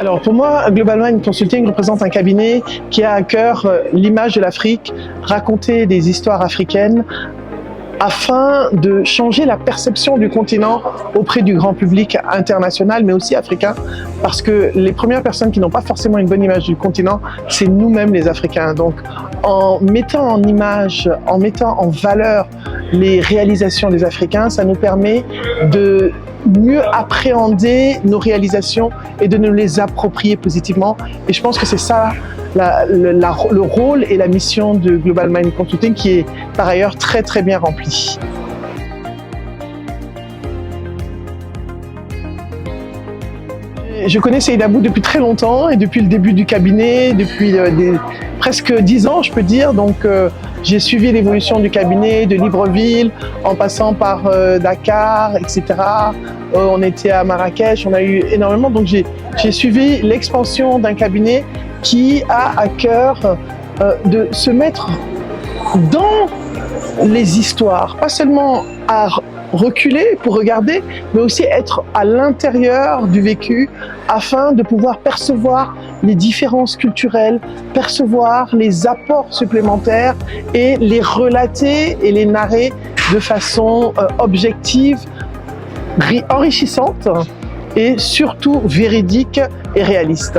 Alors pour moi, Global Mind Consulting représente un cabinet qui a à cœur l'image de l'Afrique, raconter des histoires africaines afin de changer la perception du continent auprès du grand public international, mais aussi africain, parce que les premières personnes qui n'ont pas forcément une bonne image du continent, c'est nous-mêmes les Africains. Donc en mettant en image, en mettant en valeur les réalisations des Africains, ça nous permet de mieux appréhender nos réalisations et de nous les approprier positivement. Et je pense que c'est ça le rôle et la mission de Global Mind Consulting, qui est par ailleurs très très bien rempli. Je connais Seyd Abou depuis très longtemps et depuis le début du cabinet, depuis presque 10 ans je peux dire. Donc j'ai suivi l'évolution du cabinet de Libreville en passant par Dakar, etc. On était à Marrakech, on a eu énormément. Donc j'ai suivi l'expansion d'un cabinet qui a à cœur de se mettre dans les histoires, pas seulement à reculer pour regarder, mais aussi être à l'intérieur du vécu afin de pouvoir percevoir les différences culturelles, percevoir les apports supplémentaires et les relater et les narrer de façon objective, enrichissante et surtout véridique et réaliste.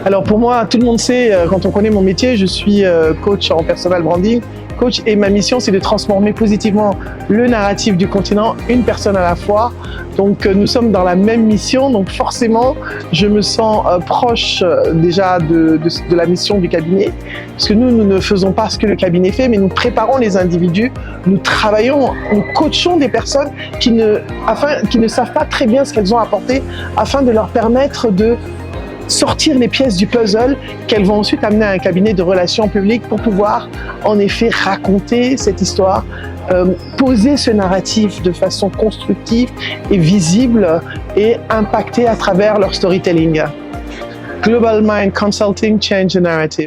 Alors pour moi, tout le monde sait, quand on connaît mon métier, je suis coach en personal branding, coach, et ma mission c'est de transformer positivement le narratif du continent, une personne à la fois. Donc nous sommes dans la même mission, donc forcément je me sens proche déjà de la mission du cabinet, parce que nous ne faisons pas ce que le cabinet fait, mais nous préparons les individus, nous travaillons, nous coachons des personnes qui ne savent pas très bien ce qu'elles ont apporté, afin de leur permettre de sortir les pièces du puzzle qu'elles vont ensuite amener à un cabinet de relations publiques pour pouvoir en effet raconter cette histoire, poser ce narratif de façon constructive et visible et impacter à travers leur storytelling. Global Mind Consulting Change the Narrative.